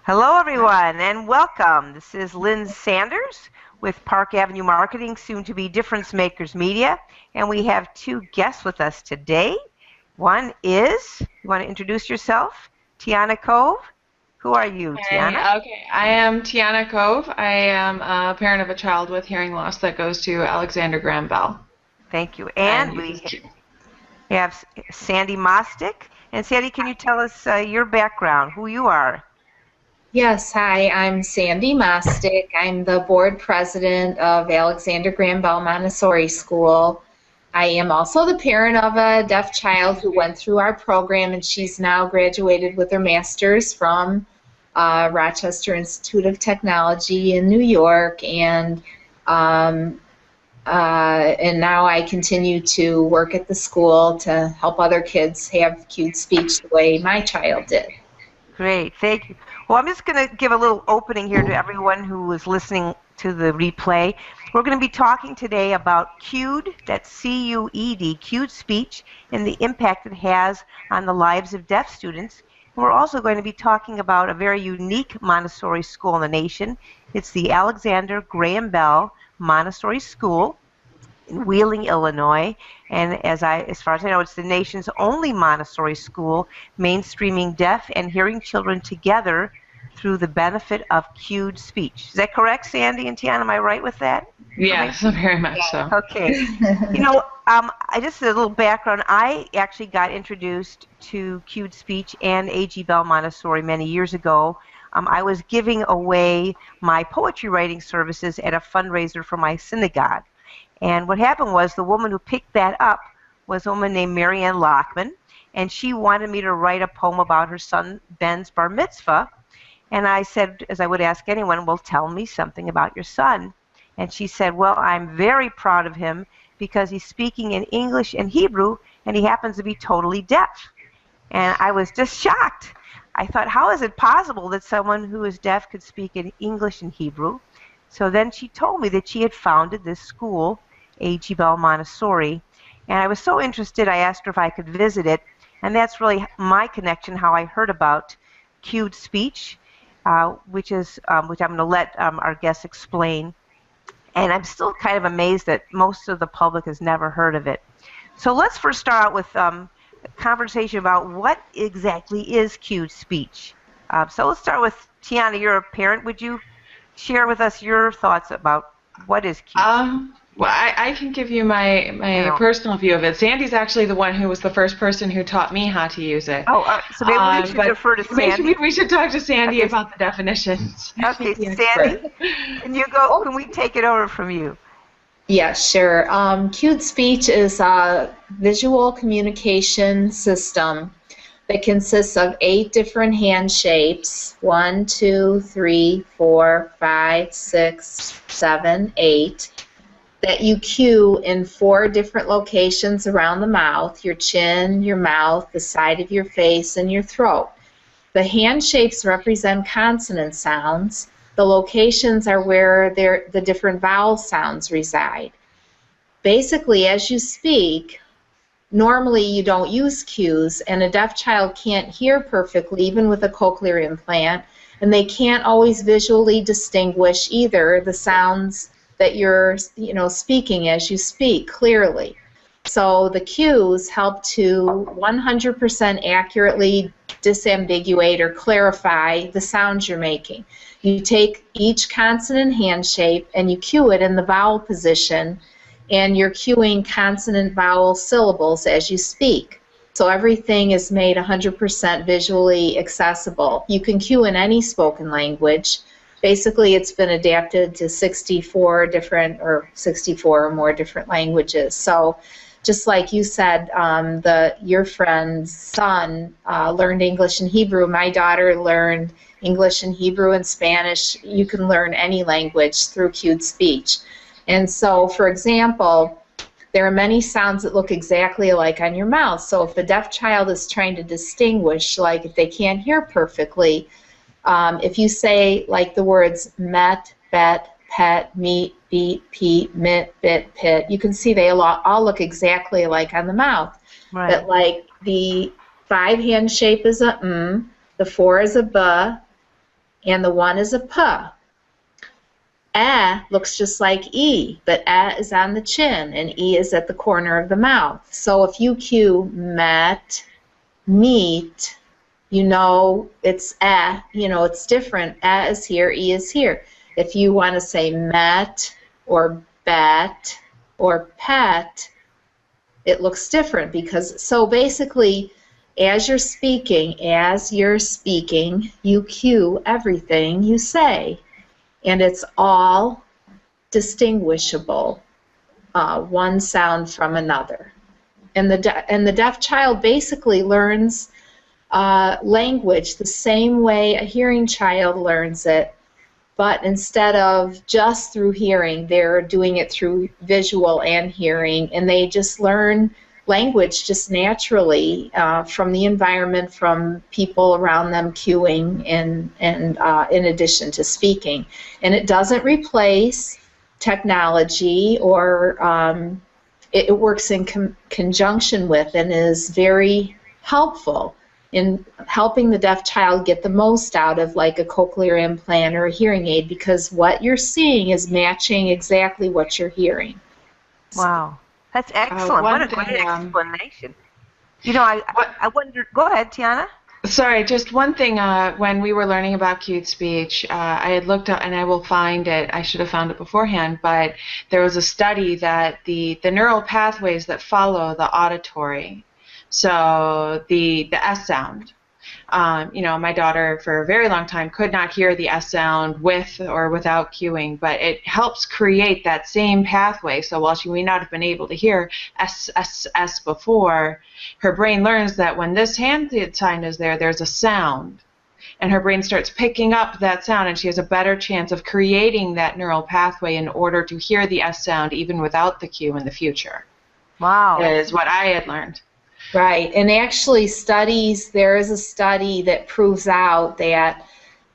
Hello, everyone, and welcome. This is Lynn Sanders with Park Avenue Marketing, soon to be Difference Makers Media, and we have two guests with us today. One is, you want to introduce yourself? Tiana Cove. Who are you, Tiana? Hi, okay. I am Tiana Cove. I am a parent of a child with hearing loss that goes to Alexander Graham Bell. Thank you. And And we have Sandy Mosetick. And Sandy, can you tell us your background, who you are? Yes, hi, I'm Sandy Mosetick. I'm the board president of Alexander Graham Bell Montessori School. I am also the parent of a deaf child who went through our program, and she's now graduated with her master's from Rochester Institute of Technology in New York, and now I continue to work at the school to help other kids have cued speech the way my child did. Great, thank you. Well, I'm just going to give a little opening here to everyone who is listening to the replay. We're going to be talking today about cued, that's C-U-E-D, cued speech, and the impact it has on the lives of deaf students. And we're also going to be talking about a very unique Montessori school in the nation. It's the Alexander Graham Bell Montessori School in Wheeling, Illinois, and as far as I know, it's the nation's only Montessori school mainstreaming deaf and hearing children together through the benefit of cued speech. Is that correct, Sandy and Tiana? Am I right with that? Yes, very much so. Okay. You know, I just a little background. I actually got introduced to cued speech and A.G. Bell Montessori many years ago. I was giving away my poetry writing services at a fundraiser for my synagogue. And what happened was the woman who picked that up was a woman named Marianne Lockman, and she wanted me to write a poem about her son Ben's bar mitzvah. And I said, as I would ask anyone, well, tell me something about your son. And she said, well, I'm very proud of him because he's speaking in English and Hebrew, and he happens to be totally deaf. And I was just shocked. I thought, how is it possible that someone who is deaf could speak in English and Hebrew? So then she told me that she had founded this school, A.G. Bell Montessori, and I was so interested I asked her if I could visit it, and that's really my connection, how I heard about cued speech, which I'm going to let our guests explain. And I'm still kind of amazed that most of the public has never heard of it. So let's first start out with a conversation about what exactly is cued speech. So let's start with Tiana. You're a parent. Would you share with us your thoughts about what is cued? Well, I can give you my personal view of it. Sandy's actually the one who was the first person who taught me how to use it. Oh, so maybe we should defer to Sandy. Maybe we should talk to Sandy about the definitions. Okay, Sandy, can we take it over from you? Yes, sure. Cued speech is a visual communication system that consists of 8 different hand shapes, 1, 2, 3, 4, 5, 6, 7, 8, that you cue in 4 different locations around the mouth: your chin, your mouth, the side of your face, and your throat. The hand shapes represent consonant sounds. The locations are where the different vowel sounds reside. Basically, as you speak, normally you don't use cues, and a deaf child can't hear perfectly, even with a cochlear implant, and they can't always visually distinguish either the sounds that you're speaking as you speak clearly. So the cues help to 100% accurately disambiguate or clarify the sounds you're making. You take each consonant hand shape and you cue it in the vowel position, and you're cueing consonant vowel syllables as you speak. So everything is made 100% visually accessible. You can cue in any spoken language. Basically, it's been adapted to 64 or more different languages. So just like you said, your friend's son learned English and Hebrew. My daughter learned English and Hebrew and Spanish. You can learn any language through cued speech. And so, for example, there are many sounds that look exactly alike on your mouth. So if a deaf child is trying to distinguish, like if they can't hear perfectly, if you say like the words met, bet, pet, meet, beat, peat, mit, bit, pit, you can see they all look exactly alike on the mouth. Right. But like the 5 hand shape is a the 4 is a b, and the one is a P. Looks just like E, but is on the chin, and E is at the corner of the mouth. So if you cue met, meet, you know it's it's different. Is here, E is here. If you want to say met or bet or pet, it looks different because, so basically, as you're speaking, you cue everything you say. And it's all distinguishable, one sound from another. And the deaf child basically learns language the same way a hearing child learns it, but instead of just through hearing, they're doing it through visual and hearing, and they just learn language just naturally from the environment, from people around them cueing, and in addition to speaking. And it doesn't replace technology, or it works in conjunction with and is very helpful in helping the deaf child get the most out of like a cochlear implant or a hearing aid, because what you're seeing is matching exactly what you're hearing. Wow. That's excellent. What a great explanation. You know, I wonder, go ahead, Tiana. Sorry, just one thing. When we were learning about cued speech, I had looked up, and I will find it. I should have found it beforehand, but there was a study that the neural pathways that follow the auditory, so the S sound, my daughter for a very long time could not hear the S sound with or without cueing, but it helps create that same pathway. So while she may not have been able to hear S, S, S before, her brain learns that when this hand sign is there, there's a sound. And her brain starts picking up that sound, and she has a better chance of creating that neural pathway in order to hear the S sound even without the cue in the future. Wow. Is what I had learned. Right, and actually there is a study that proves out that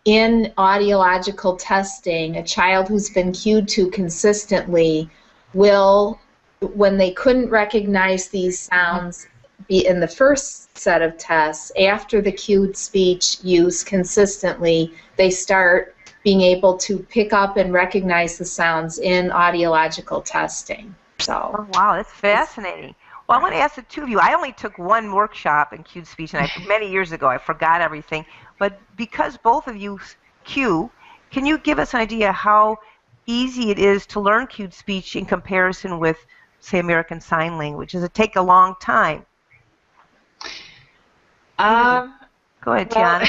in audiological testing, a child who's been cued to consistently will, when they couldn't recognize these sounds in the first set of tests, after the cued speech use consistently, they start being able to pick up and recognize the sounds in audiological testing. So. Oh, wow, that's fascinating. Well, I want to ask the two of you. I only took one workshop in cued speech, and many years ago I forgot everything. But because both of you cue, can you give us an idea how easy it is to learn cued speech in comparison with, say, American Sign Language? Does it take a long time? Go ahead, Tiana.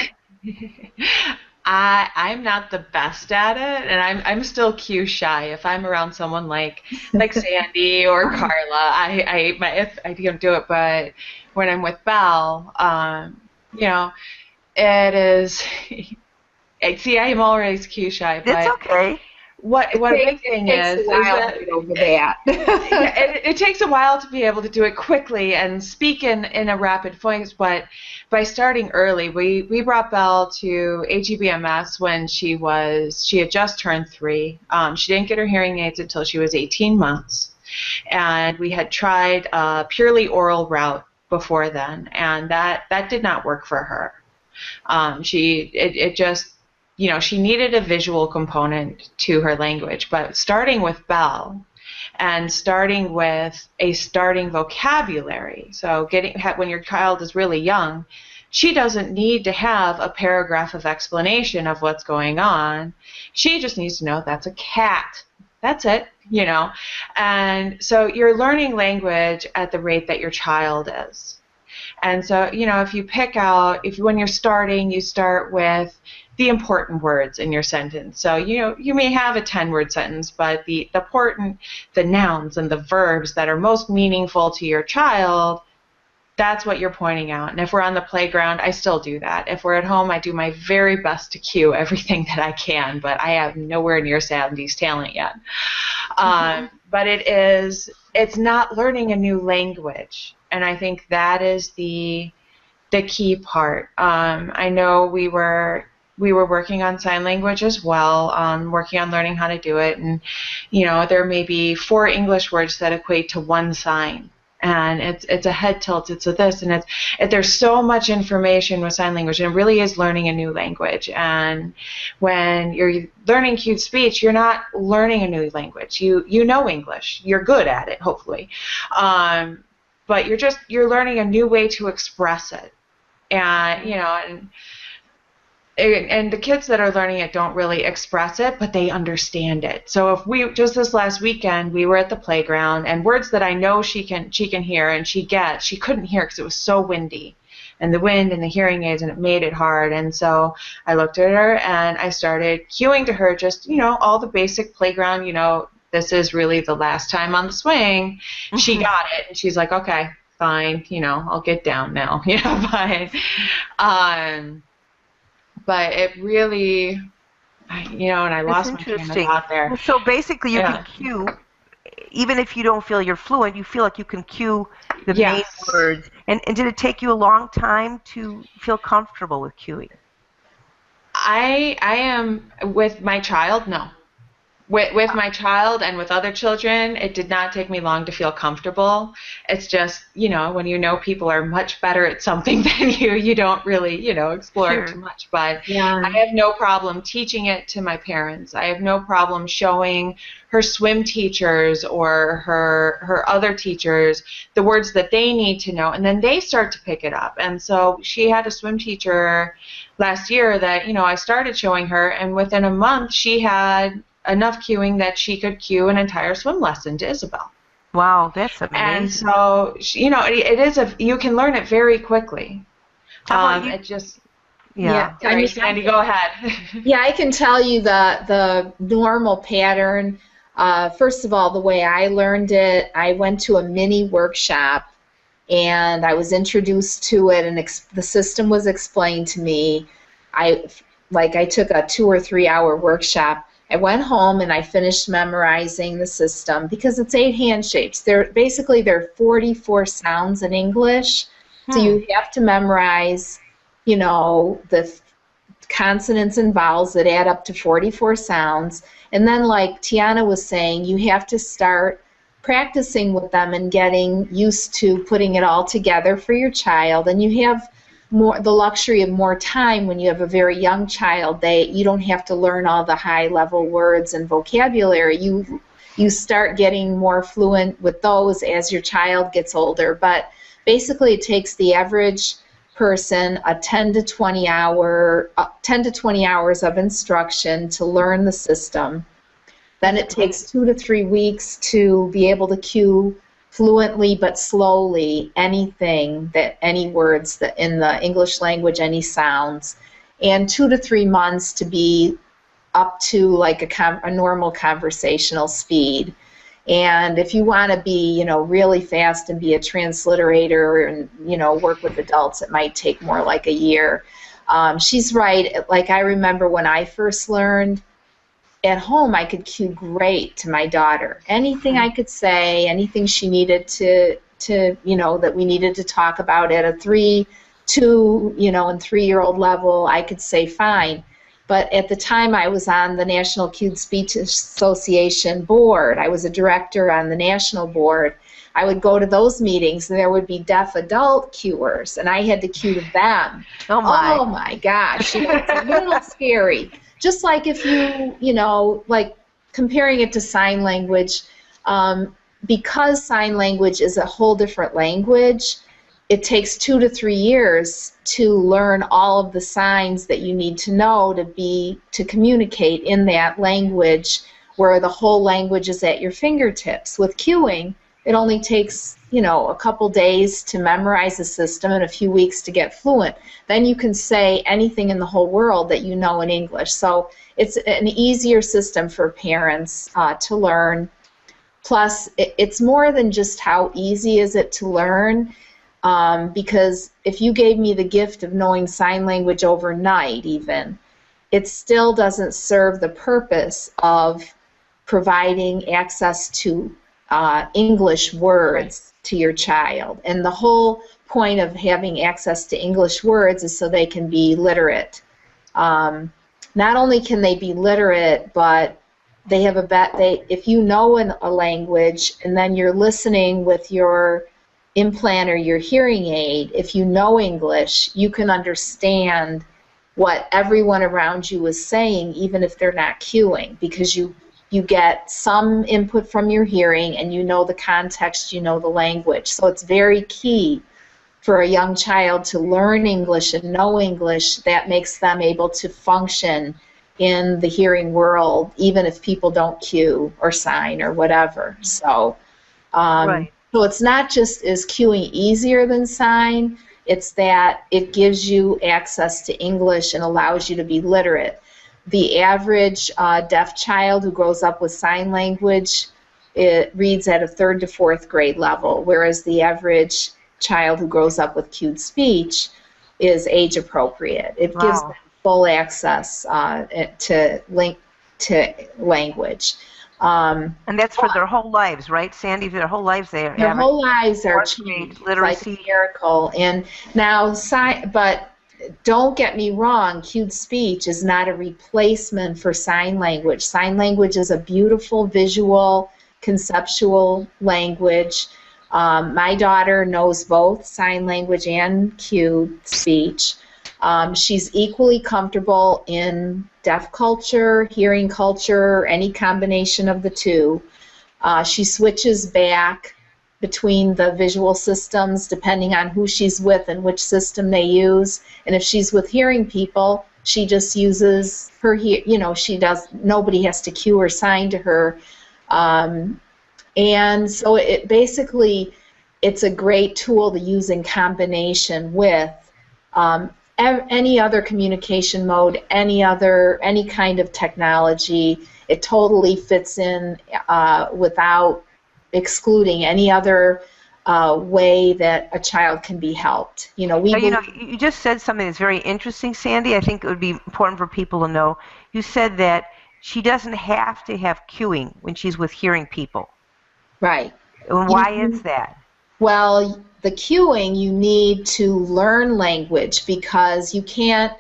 I'm not the best at it, and I'm still cue shy. If I'm around someone like Sandy or Carla, I don't do it. But when I'm with Belle, it is. See, I am always cue shy. But it's okay. What a big thing is that it takes a while to be able to do it quickly and speak in a rapid voice, but by starting early, we brought Belle to AGBMS when she had just turned 3. She didn't get her hearing aids until she was 18 months, and we had tried a purely oral route before then, and that did not work for her. She needed a visual component to her language, but starting with Belle and starting with a starting vocabulary, so when your child is really young, she doesn't need to have a paragraph of explanation of what's going on. She just needs to know that's a cat. That's it, And so you're learning language at the rate that your child is. And so, if you pick out, when you're starting, you start with the important words in your sentence. So, you may have a 10-word sentence, but the nouns and the verbs that are most meaningful to your child, that's what you're pointing out. And if we're on the playground, I still do that. If we're at home, I do my very best to cue everything that I can, but I have nowhere near Sandy's talent yet. But it's not learning a new language. And I think that is the key part. I know we were working on sign language as well, working on learning how to do it. And, there may be 4 English words that equate to 1 sign. and it's a head tilt, it's a this, and there's so much information with sign language, and it really is learning a new language. And when you're learning cued speech, you're not learning a new language. You know English, you're good at it, hopefully, but you're learning a new way to express it. And and the kids that are learning it don't really express it, but they understand it. So if just this last weekend, we were at the playground, and words that I know she can hear and she couldn't hear because it was so windy, and the wind and the hearing aids, and it made it hard. And so I looked at her and I started cueing to her just, all the basic playground, this is really the last time on the swing. She got it, and she's like, okay, fine, I'll get down now, fine. But it really, and I lost my train of thought there. So basically, you can cue, even if you don't feel you're fluent, you feel like you can cue the main words. And did it take you a long time to feel comfortable with cueing? I am with my child, no. With my child and with other children, it did not take me long to feel comfortable. It's just, when people are much better at something than you don't really, explore it too much. But I have no problem teaching it to my parents. I have no problem showing her swim teachers or her other teachers the words that they need to know, and then they start to pick it up. And so she had a swim teacher last year that, I started showing her, and within a month she had enough cueing that she could cue an entire swim lesson to Isabel. Wow, that's amazing. And so, it is you can learn it very quickly. How about you? It just, Sorry, Sandy, go ahead. Yeah, I can tell you the normal pattern. First of all, the way I learned it, I went to a mini workshop, and I was introduced to it, and the system was explained to me. I took a 2 or 3 hour workshop. I went home and I finished memorizing the system because it's 8 hand shapes. There are 44 sounds in English, so you have to memorize, the consonants and vowels that add up to 44 sounds. And then, like Tiana was saying, you have to start practicing with them and getting used to putting it all together for your child. And you have the luxury of more time when you have a very young child. You don't have to learn all the high level words and vocabulary. You start getting more fluent with those as your child gets older. But basically, it takes the average person 10 to 20 hours of instruction to learn the system. Then it takes 2 to 3 weeks to be able to cue fluently but slowly any words that in the English language, any sounds, and 2 to 3 months to be up to like a normal conversational speed. And if you want to be, really fast and be a transliterator and, work with adults, it might take more like a year. She's right. Like, I remember when I first learned, at home, I could cue great to my daughter. Anything I could say, anything she needed to that we needed to talk about at a 3, 2, and 3-year-old level, I could say fine. But at the time, I was on the National Cued Speech Association board. I was a director on the national board. I would go to those meetings, and there would be deaf adult cuers, and I had to cue to them. Oh my gosh, it's a little scary. Just like if like comparing it to sign language, because sign language is a whole different language, it takes 2 to 3 years to learn all of the signs that you need to know to communicate in that language, where the whole language is at your fingertips. With cueing, it only takes a couple days to memorize the system and a few weeks to get fluent. Then you can say anything in the whole world that you know in English. So it's an easier system for parents to learn. Plus, it's more than just how easy is it to learn, because if you gave me the gift of knowing sign language overnight even, it still doesn't serve the purpose of providing access to English words to your child. And the whole point of having access to English words is so they can be literate. Not only can they be literate, but if you know a language and then you're listening with your implant or your hearing aid, if you know English, you can understand what everyone around you is saying, even if they're not cueing, because you get some input from your hearing and you know the context, you know the language. So it's very key for a young child to learn English and know English. That makes them able to function in the hearing world, even if people don't cue or sign or whatever. So, Right. so it's not just is cueing easier than sign, it's that it gives you access to English and allows you to be literate. The average deaf child who grows up with sign language, it reads at a 3rd to 4th grade level, whereas the average child who grows up with cued speech is age appropriate. It gives them full access to language. And that's for their whole lives, right, Sandy? Their whole lives they are. Their whole lives are changed. Literacy. Like a miracle. And now, but don't get me wrong, cued speech is not a replacement for sign language. Sign language is a beautiful visual, conceptual language. My daughter knows both sign language and cued speech. She's equally comfortable in deaf culture, hearing culture, any combination of the two. She switches back between the visual systems depending on who she's with and which system they use. And if she's with hearing people, she just uses her, nobody has to cue or sign to her. And so it basically, it's a great tool to use in combination with any other communication mode, any kind of technology. It totally fits in without excluding any other way that a child can be helped. You just said something that's very interesting, Sandy. I think it would be important for people to know. You said that she doesn't have to have cueing when she's with hearing people. Right. And why is that? Well, the cueing, you need to learn language, because you can't,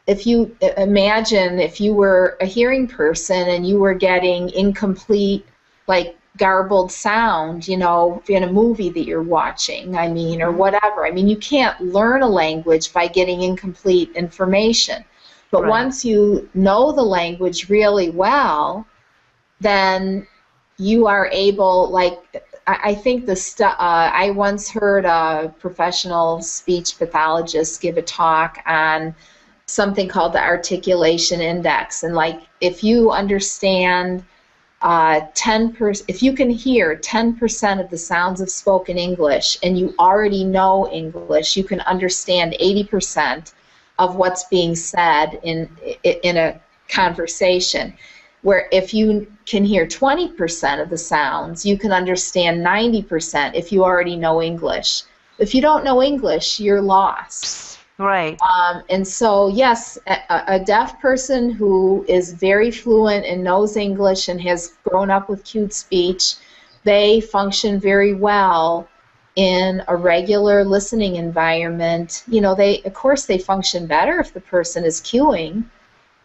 if you imagine if you were a hearing person and you were getting incomplete, like garbled sound, in a movie that you're watching, or whatever. You can't learn a language by getting incomplete information. But once you know the language really well, then you are able, I think I once heard a professional speech pathologist give a talk on something called the articulation index. And if you understand 10%, if you can hear 10% of the sounds of spoken English and you already know English, you can understand 80% of what's being said in a conversation. Where if you can hear 20% of the sounds, you can understand 90% if you already know English. If you don't know English, you're lost. Right. And so, yes, a deaf person who is very fluent and knows English and has grown up with cued speech, they function very well in a regular listening environment. Of course, they function better if the person is cueing,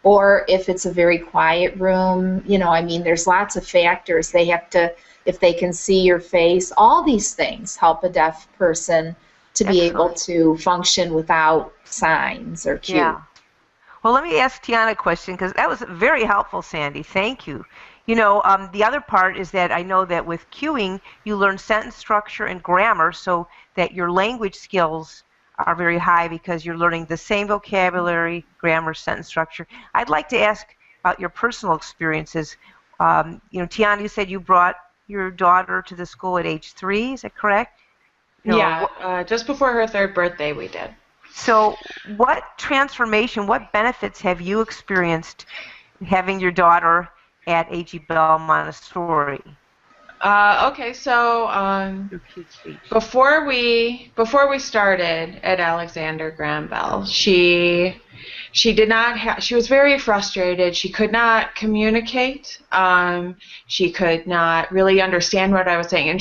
or if it's a very quiet room. There's lots of factors. They have to, if they can see your face, all these things help a deaf person to be able to function without signs or cue. Yeah. Well, let me ask Tiana a question, because that was very helpful, Sandy. Thank you. The other part is that I know that with cueing, you learn sentence structure and grammar so that your language skills are very high, because you're learning the same vocabulary, grammar, sentence structure. I'd like to ask about your personal experiences. Tiana, you said you brought your daughter to the school at age 3. Is that correct? Just before her 3rd birthday we did. So what transformation, what benefits have you experienced having your daughter at AGBMS Montessori? Okay, so before we started at Alexander Graham Bell, she did not she was very frustrated. She could not communicate. She could not really understand what I was saying, and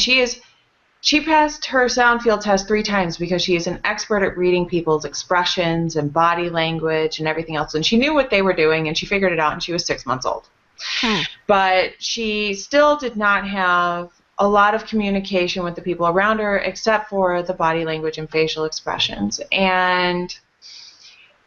she passed her sound field test 3 times because she is an expert at reading people's expressions and body language and everything else, and she knew what they were doing, and she figured it out, and she was 6 months old. But she still did not have a lot of communication with the people around her, except for the body language and facial expressions. And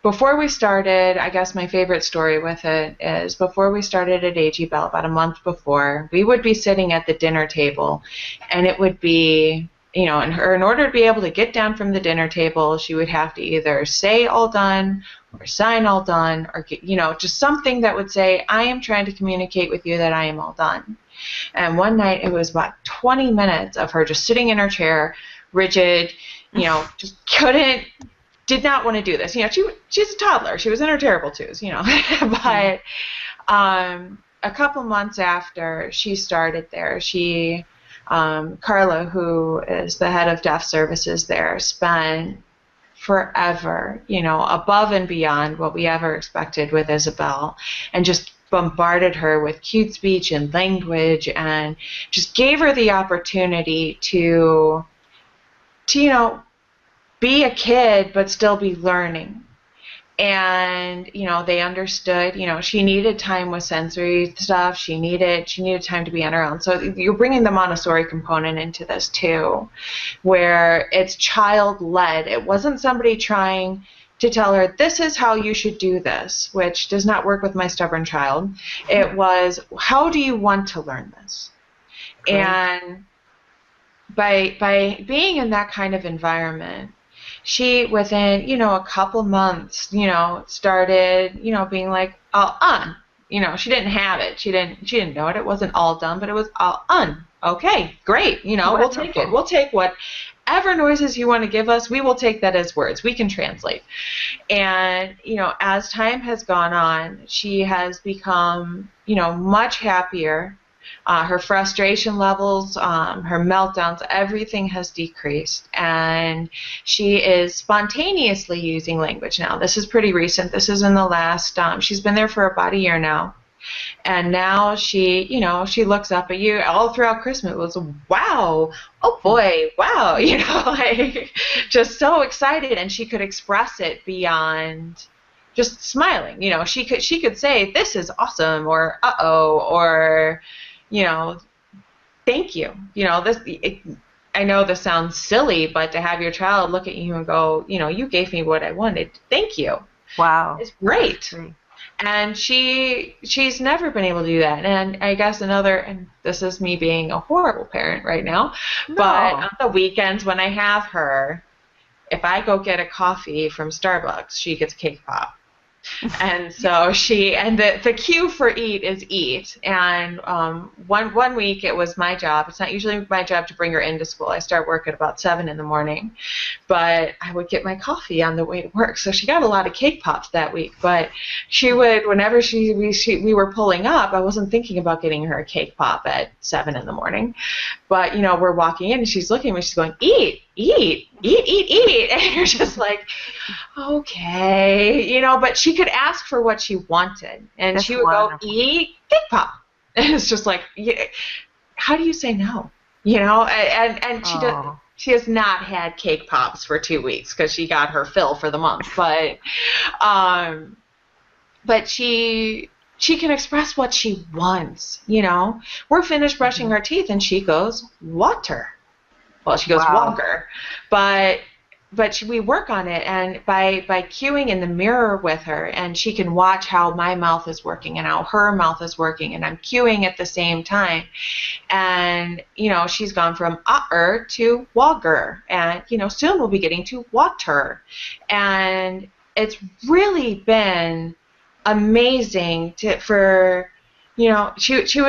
before we started, I guess my favorite story with it is before we started at AGBMS, about a month before, we would be sitting at the dinner table, and it would be, you know, in order to be able to get down from the dinner table, she would have to either say all done or sign all done, or, you know, just something that would say, I am trying to communicate with you that I am all done. And one night it was about 20 minutes of her just sitting in her chair, rigid, you know, just did not want to do this. You know, she's a toddler. She was in her terrible twos, you know. But a couple months after she started there, Carla, who is the head of deaf services there, spent forever, you know, above and beyond what we ever expected with Isabel, and just bombarded her with cute speech and language, and just gave her the opportunity to you know, be a kid but still be learning. And, you know, they understood, you know, she needed time with sensory stuff. She needed time to be on her own. So you're bringing the Montessori component into this too, where it's child-led. It wasn't somebody trying to tell her, this is how you should do this, which does not work with my stubborn child. It was, how do you want to learn this? Great. And by being in that kind of environment, she, within, you know, a couple months, you know, started, you know, being like, all on. You know, she didn't have it. She didn't know it. It wasn't all done, but it was all on. Okay, great. You know, Wonderful. We'll take it. We'll take whatever noises you want to give us. We will take that as words. We can translate. And, you know, as time has gone on, she has become, you know, much happier. Her frustration levels, her meltdowns, everything has decreased, and she is spontaneously using language now. This is pretty recent. This is in the last, she's been there for about a year now, and now she, you know, she looks up at you all throughout Christmas. It was, wow, oh boy, wow, you know, like, just so excited, and she could express it beyond just smiling. You know, she could say, this is awesome, or uh-oh, or, you know, thank you. You know, I know this sounds silly, but to have your child look at you and go, you know, you gave me what I wanted. Thank you. Wow. It's great. And she's never been able to do that. And I guess and this is me being a horrible parent right now, but on the weekends when I have her, if I go get a coffee from Starbucks, she gets a cake pop. And so the cue for eat is eat. And one week it was my job. It's not usually my job to bring her into school. I start work at about 7 in the morning. But I would get my coffee on the way to work. So she got a lot of cake pops that week. But she would, whenever we were pulling up, I wasn't thinking about getting her a cake pop at 7 in the morning. But, you know, we're walking in and she's looking at me, she's going, eat, eat, eat, eat, eat. And you're just like, okay, you know, but she could ask for what she wanted. And That's she would wonderful. Go, eat cake pop. And it's just like, yeah, how do you say no? You know, and she has not had cake pops for 2 weeks because she got her fill for the month. But she can express what she wants, you know. We're finished brushing her teeth and she goes, water. Well, she goes, walker. But we work on it, and by cueing in the mirror with her, and she can watch how my mouth is working and how her mouth is working, and I'm cueing at the same time. And, you know, she's gone from to walker, and, you know, soon we'll be getting to water. And it's really been amazing for, you know, she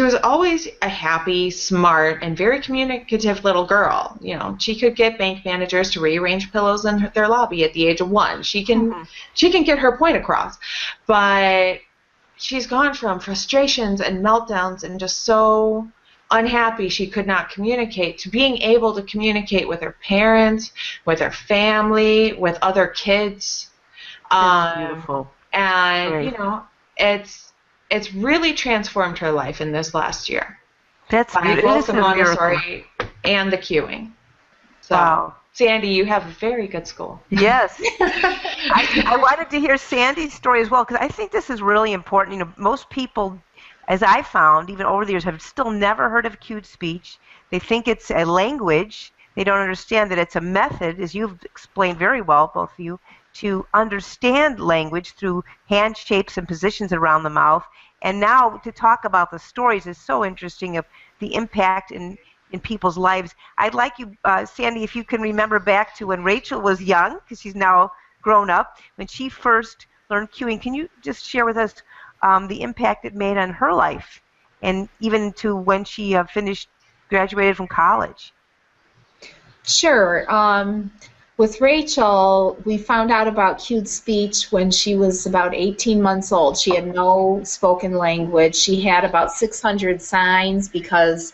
was always a happy, smart, and very communicative little girl. You know, she could get bank managers to rearrange pillows in their lobby at the age of 1. She can get her point across. But she's gone from frustrations and meltdowns and just so unhappy she could not communicate to being able to communicate with her parents, with her family, with other kids. That's beautiful. And, Great. You know, it's really transformed her life in this last year. That's beautiful. Both the Montessori and the cueing. So, wow. Sandy, you have a very good school. Yes. I wanted to hear Sandy's story as well, because I think this is really important. You know, most people as I found, even over the years, have still never heard of cued speech. They think it's a language. They don't understand that it's a method, as you've explained very well, both of you, to understand language through hand shapes and positions around the mouth. And now to talk about the stories is so interesting of the impact in people's lives. I'd like you, Sandy, if you can remember back to when Rachel was young, because she's now grown up, when she first learned cueing. Can you just share with us the impact it made on her life, and even to when she graduated from college? Sure. With Rachel, we found out about cued speech when she was about 18 months old. She had no spoken language. She had about 600 signs because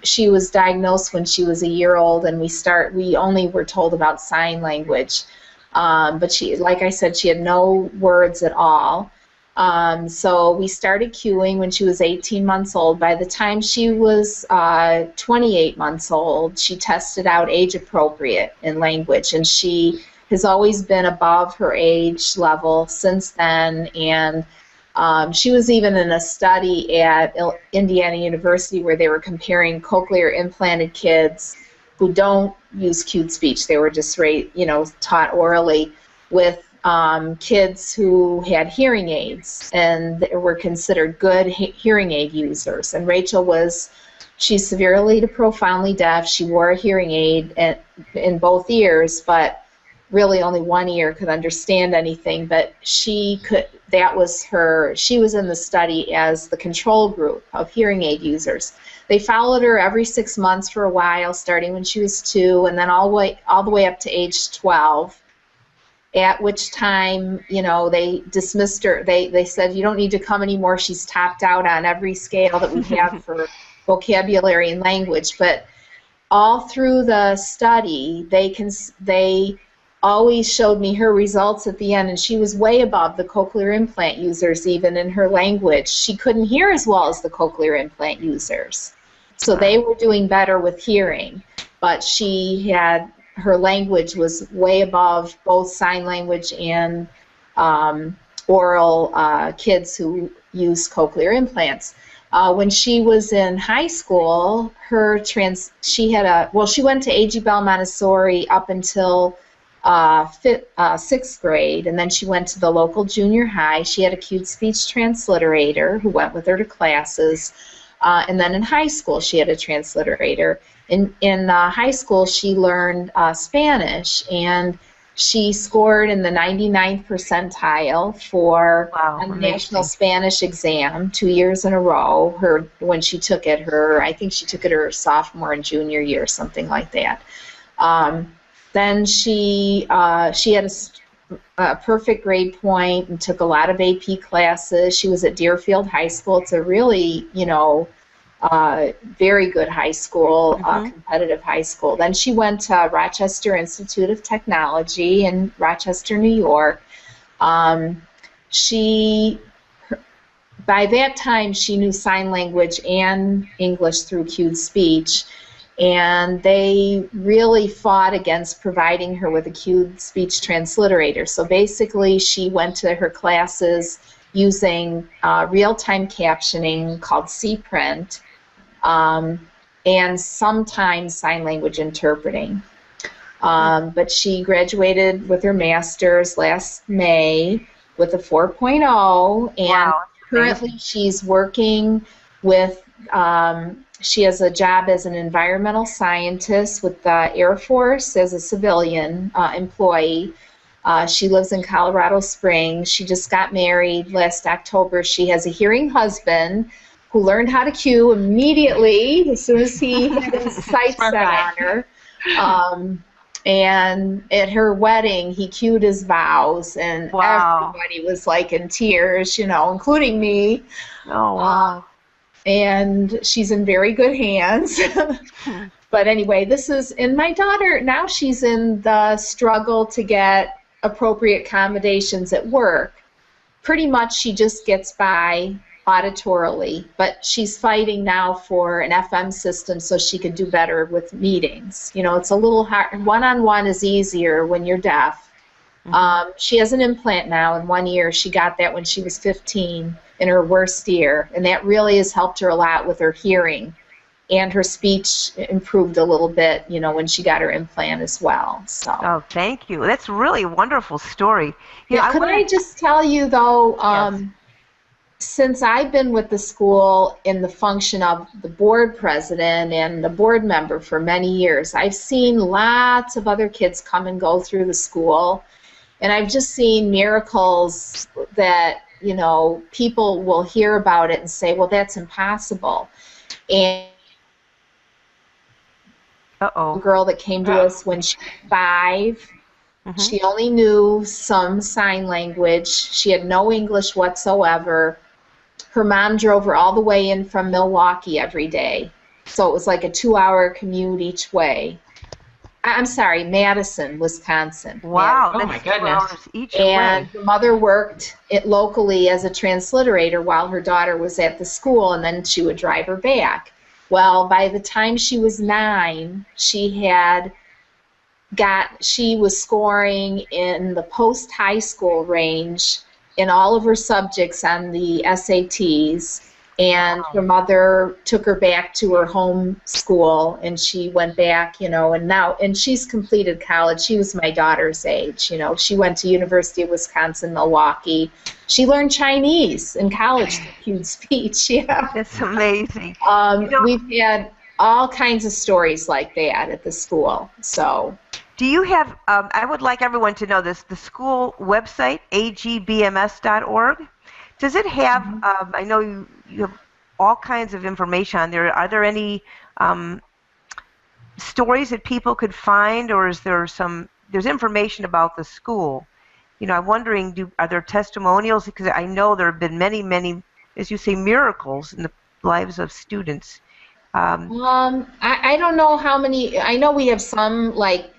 she was diagnosed when she was a year old, and we only were told about sign language. But she, like I said, she had no words at all. So we started cueing when she was 18 months old. By the time she was 28 months old, she tested out age appropriate in language, and she has always been above her age level since then. And she was even in a study at Indiana University where they were comparing cochlear implanted kids who don't use cued speech. They were just taught orally with kids who had hearing aids and were considered good hearing aid users. And Rachel she's severely to profoundly deaf. She wore a hearing aid in both ears, but really only one ear could understand anything. But she was in the study as the control group of hearing aid users. They followed her every 6 months for a while, starting when she was 2, and then all the way up to age 12. At which time, they dismissed her. They said, you don't need to come anymore. She's topped out on every scale that we have for vocabulary and language. But all through the study, they always showed me her results at the end, and she was way above the cochlear implant users even in her language. She couldn't hear as well as the cochlear implant users. So they were doing better with hearing, but her language was way above both sign language and oral kids who use cochlear implants. When she was in high school, she went to AGBMS Montessori up until 6th grade, and then she went to the local junior high. She had a cued speech transliterator who went with her to classes. And then in high school, she had a transliterator. In high school, she learned Spanish, and she scored in the 99th percentile for a national Spanish exam 2 years in a row. When she took it, I think she took it her sophomore and junior year, something like that. Then she had a perfect grade point and took a lot of AP classes. She was at Deerfield High School. It's a really, very good high school, competitive high school. Then she went to Rochester Institute of Technology in Rochester, New York. By that time, she knew sign language and English through cued speech, and they really fought against providing her with a cued speech transliterator. So basically, she went to her classes using real-time captioning called C-Print, and sometimes sign language interpreting. But she graduated with her master's last May with a 4.0, and currently she's working with, she has a job as an environmental scientist with the Air Force as a civilian employee. She lives in Colorado Springs. She just got married last October. She has a hearing husband who learned how to cue immediately as soon as he had his sights set on her. And at her wedding, he cued his vows, and everybody was like in tears, including me. Oh, wow. And she's in very good hands. But anyway, my daughter, now she's in the struggle to get appropriate accommodations at work. Pretty much she just gets by auditorily, but she's fighting now for an FM system so she could do better with meetings. It's a little hard. One-on-one is easier when you're deaf. She has an implant now in 1 year. She got that when she was 15. in her worst ear, and that really has helped her a lot with her hearing. And her speech improved a little bit, you know, when she got her implant as well. So. Oh, thank you. That's really a wonderful story. You know, Yeah, could I just tell you, though, Yes. since I've been with the school in the function of the board president and the board member for many years, I've seen lots of other kids come and go through the school, and I've just seen miracles that, you know, people will hear about it and say, well, that's impossible. And a girl that came to us when she was 5. She only knew some sign language. She had no English whatsoever. Her mom drove her all the way in from Milwaukee every day. So it was like a 2-hour commute each way. I'm sorry, Madison, Wisconsin. Wow, Oh, that's my 2 goodness. hours each And way. her mother worked it locally as a transliterator while her daughter was at the school, and then she would drive her back. Well, by the time she was 9, she was scoring in the post-high school range in all of her subjects on the SATs, and her mother took her back to her home school, and she went back, you know, and she's completed college. She was my daughter's age, you know. She went to University of Wisconsin, Milwaukee. She learned Chinese in college through Cued Speech, yeah. That's amazing. We've had all kinds of stories like that at the school, so... Do you have, I would like everyone to know this, the school website, agbms.org. Does it have, I know you have all kinds of information on there. Are there any stories that people could find, or is there there's information about the school? You know, I'm wondering, are there testimonials? Because I know there have been many, many, as you say, miracles in the lives of students. I don't know how many, I know we have some, like,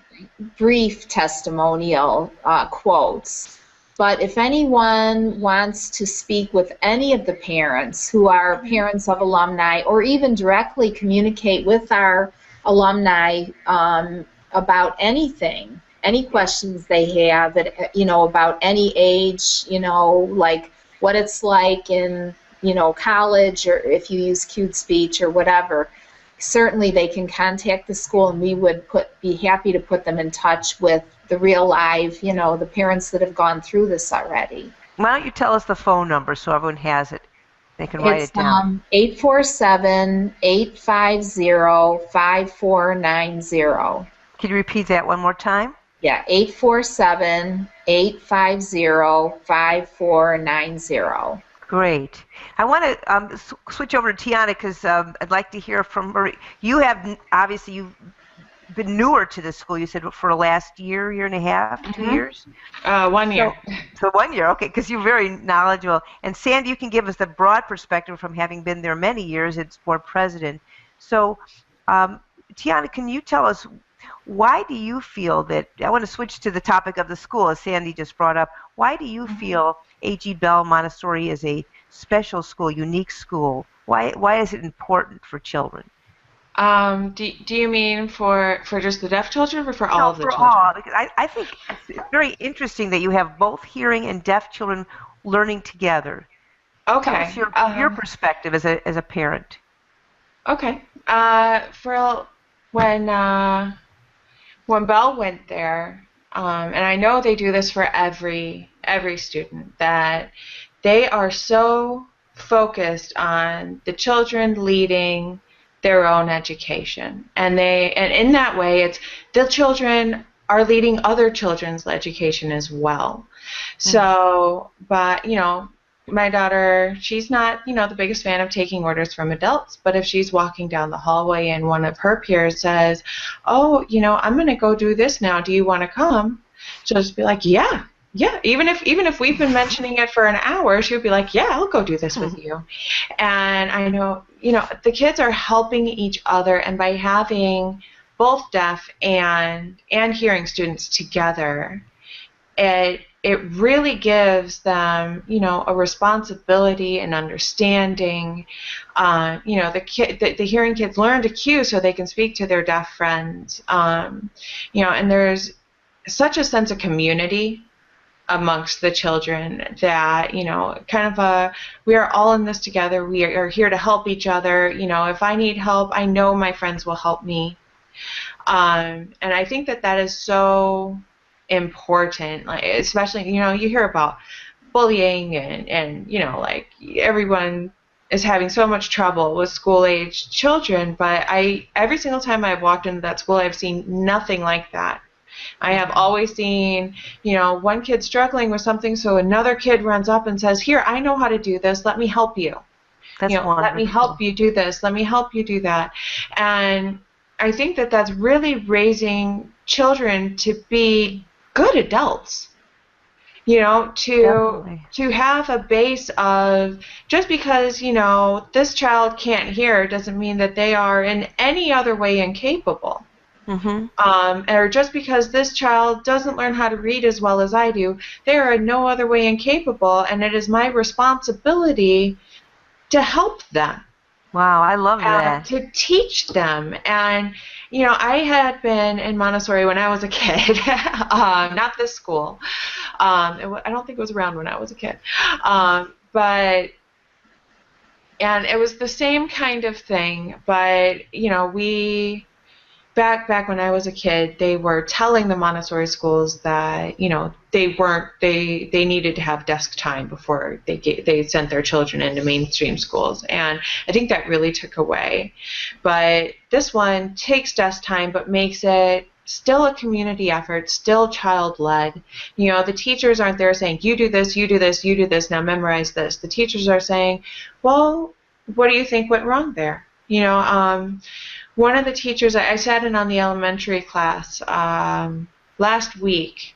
brief testimonial quotes, but if anyone wants to speak with any of the parents who are parents of alumni, or even directly communicate with our alumni about anything, any questions they have, that, you know, about any age, you know, like what it's like in, you know, college, or if you use Cued Speech or whatever, certainly they can contact the school, and we would be happy to put them in touch with the real live, you know, the parents that have gone through this already. Why don't you tell us the phone number so everyone has it? They can write it down. It's 847-850-5490. Can you repeat that one more time? Yeah, 847-850-5490. Great. I want to switch over to Tiana, because I'd like to hear from her. You have, obviously, you've been newer to the school, you said, for the last year, year and a half, 2 years? 1 year. So 1 year, okay, because you're very knowledgeable. And Sandy, you can give us the broad perspective from having been there many years as board president. So, Tiana, can you tell us, why do you feel that, I want to switch to the topic of the school, as Sandy just brought up, why do you feel A.G. Bell Montessori is a special school, unique school? Why is it important for children? Do you mean for just the deaf children, or for all of the children? All, because I think it's very interesting that you have both hearing and deaf children learning together. Okay. Tell us your perspective as a parent. Okay. When Belle went there, and I know they do this for every student, that they are so focused on the children leading their own education, and in that way, it's the children are leading other children's education as well. So, but you know, my daughter, she's not, you know, the biggest fan of taking orders from adults, but if she's walking down the hallway and one of her peers says, oh, you know, I'm going to go do this now, do you want to come? She'll just be like, yeah. Even if we've been mentioning it for an hour, she would be like, yeah, I'll go do this with you. And I know, you know, the kids are helping each other, and by having both deaf and hearing students together, it really gives them, you know, a responsibility and understanding. You know, the hearing kids learn to cue so they can speak to their deaf friends. You know, and there's such a sense of community amongst the children that, you know, kind of we are all in this together. We are here to help each other. You know, if I need help, I know my friends will help me. And I think that that is so important, like, especially, you know, you hear about bullying and, you know, like everyone is having so much trouble with school-age children, but every single time I've walked into that school, I've seen nothing like that. I have always seen, you know, one kid struggling with something, so another kid runs up and says, here, I know how to do this, let me help you. That's You know, wonderful. let me help you do this, let me help you do that. And I think that that's really raising children to be good adults. You know, to have a base of, just because, you know, this child can't hear doesn't mean that they are in any other way incapable. Or just because this child doesn't learn how to read as well as I do, they are in no other way incapable, and it is my responsibility to help them. Wow, I love that. To teach them. And, you know, I had been in Montessori when I was a kid, not this school. I don't think it was around when I was a kid. And it was the same kind of thing, but, you know, back when I was a kid, they were telling the Montessori schools that, you know, they needed to have desk time before they sent their children into mainstream schools, and I think that really took away. But this one takes desk time, but makes it still a community effort, still child-led. You know, the teachers aren't there saying, you do this, you do this, you do this, now memorize this. The teachers are saying, well, what do you think went wrong there? You know, one of the teachers, I sat in on the elementary class last week,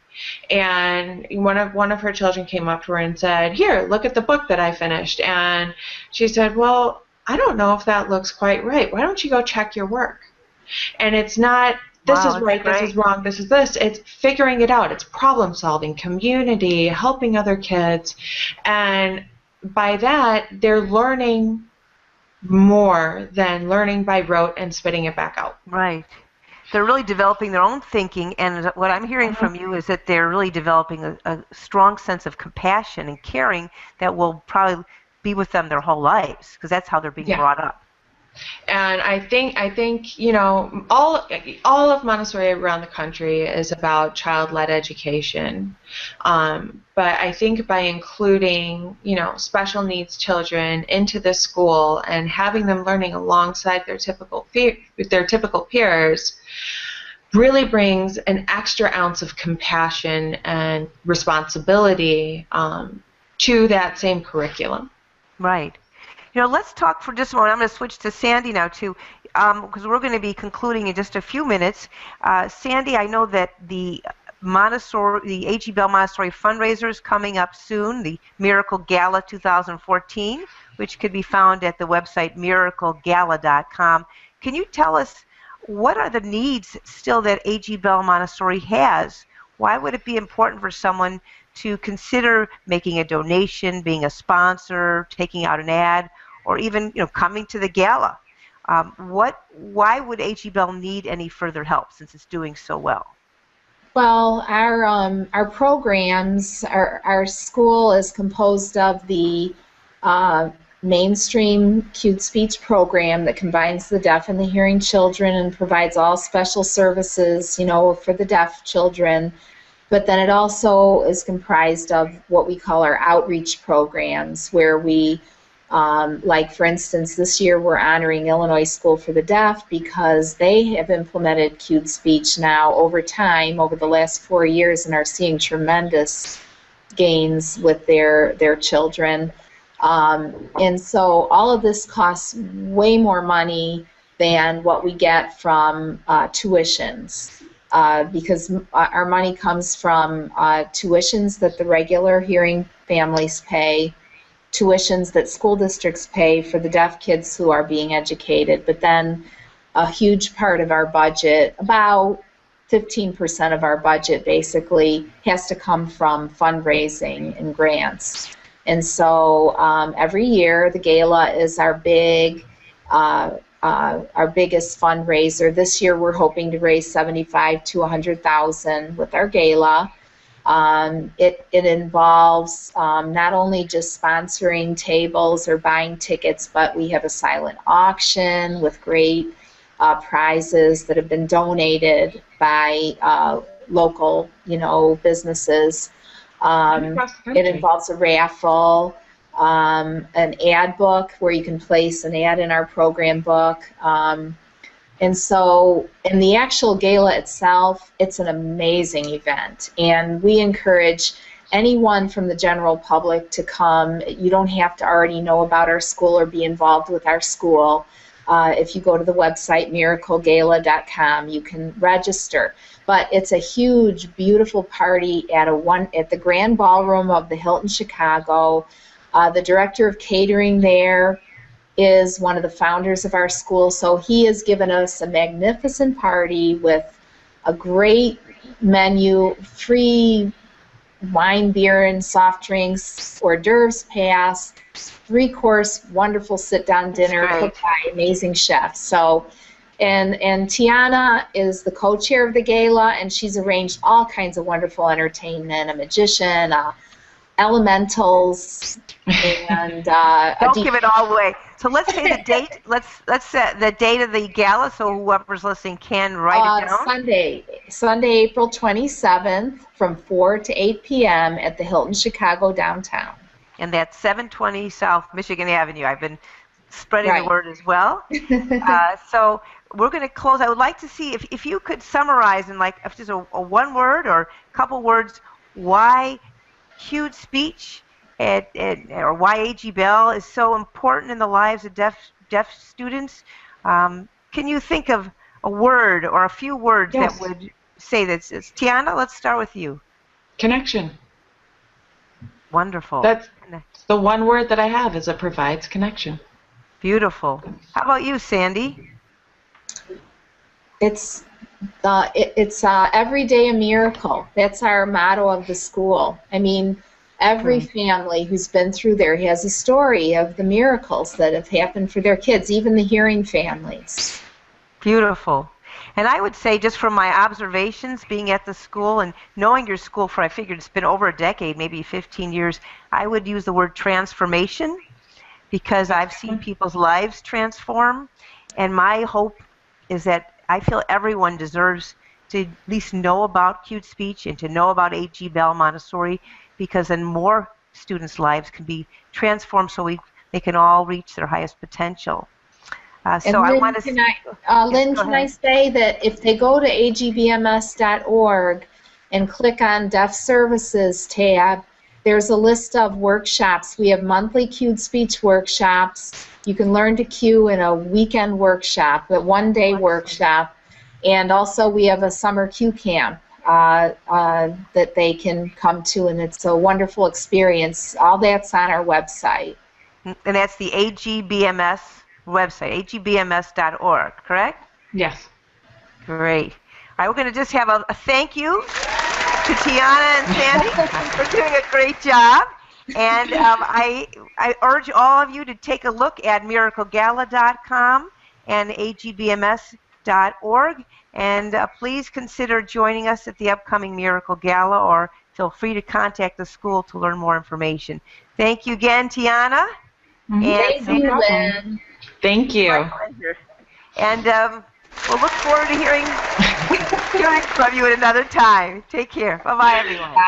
and one of her children came up to her and said, here, look at the book that I finished. And she said, well, I don't know if that looks quite right. Why don't you go check your work? And it's not, this is right, this is wrong, this is this. It's figuring it out. It's problem solving, community, helping other kids. And by that, they're learning more than learning by rote and spitting it back out. Right. They're really developing their own thinking, and what I'm hearing from you is that they're really developing a strong sense of compassion and caring that will probably be with them their whole lives, because that's how they're being brought up. And I think you know, all of Montessori around the country is about child-led education. But I think by including, you know, special needs children into the school and having them learning alongside their typical peers really brings an extra ounce of compassion and responsibility to that same curriculum. Right. You know, let's talk for just a moment. I'm going to switch to Sandy now, too, because we're going to be concluding in just a few minutes. Sandy, I know that the AGBMS Montessori fundraiser is coming up soon, the Miracle Gala 2014, which could be found at the website miraclegala.com. Can you tell us what are the needs still that AGBMS Montessori has? Why would it be important for someone to consider making a donation, being a sponsor, taking out an ad, or even, you know, coming to the gala? Why would AGBMS need any further help since it's doing so well? Well, our programs, our school is composed of the mainstream cued speech program that combines the deaf and the hearing children and provides all special services, you know, for the deaf children. But then it also is comprised of what we call our outreach programs, where we, like for instance, this year we're honoring Illinois School for the Deaf because they have implemented cued speech now over time, over the last 4 years, and are seeing tremendous gains with their children. And so all of this costs way more money than what we get from tuitions. Because our money comes from tuitions that the regular hearing families pay, tuitions that school districts pay for the deaf kids who are being educated, but then a huge part of our budget, about 15% of our budget basically, has to come from fundraising and grants. And so every year the gala is our biggest fundraiser. This year we're hoping to raise $75,000 to $100,000 with our gala. It involves not only just sponsoring tables or buying tickets, but we have a silent auction with great prizes that have been donated by local, businesses. It involves a raffle, an ad book where you can place an ad in our program book. And so, in the actual gala itself, it's an amazing event. And we encourage anyone from the general public to come. You don't have to already know about our school or be involved with our school. If you go to the website, miraclegala.com, you can register. But it's a huge, beautiful party at the Grand Ballroom of the Hilton Chicago. The director of catering there is one of the founders of our school, so he has given us a magnificent party with a great menu, free wine, beer, and soft drinks, hors d'oeuvres pass, 3-course wonderful sit-down dinner cooked by amazing chefs. So, and Tiana is the co-chair of the gala, and she's arranged all kinds of wonderful entertainment, a magician, elementals, and don't give it all away. So let's say the date. Let's set the date of the gala, so whoever's listening can write it down. Sunday, April 27th, from 4 to 8 p.m. at the Hilton Chicago downtown. And that's 720 South Michigan Avenue. I've been spreading the word as well. So we're going to close. I would like to see if you could summarize in if just a one word or a couple words why Cued Speech or why A.G. Bell is so important in the lives of deaf students. Can you think of a word or a few words that would say this? Tiana, let's start with you. Connection. Wonderful. That's the one word that I have is it provides connection. Beautiful. How about you, Sandy? It's every day a miracle. That's our motto of the school. I mean, every family who's been through there has a story of the miracles that have happened for their kids, even the hearing families. Beautiful. And I would say, just from my observations being at the school and knowing your school for, I figured it's been over a decade, maybe 15 years, I would use the word transformation, because I've seen people's lives transform. And my hope is that I feel everyone deserves to at least know about Cued Speech and to know about A.G. Bell Montessori, because then more students' lives can be transformed so they can all reach their highest potential. So Lynn, I want to Lynn, can I say that if they go to agbms.org and click on Deaf Services tab, there's a list of workshops. We have monthly Cued Speech workshops. You can learn to cue in a weekend workshop, a one-day workshop, and also we have a summer cue camp that they can come to, and it's a wonderful experience. All that's on our website. And that's the AGBMS website, agbms.org, correct? Yes. Great. All right, we're going to just have a thank you to Tiana and Sandy for doing a great job. And I urge all of you to take a look at miraclegala.com and agbms.org. And please consider joining us at the upcoming Miracle Gala, or feel free to contact the school to learn more information. Thank you again, Tiana. And thank you, Lynn. Thank you. My pleasure. And we'll look forward to hearing from you at another time. Take care. Bye-bye, everyone. Bye.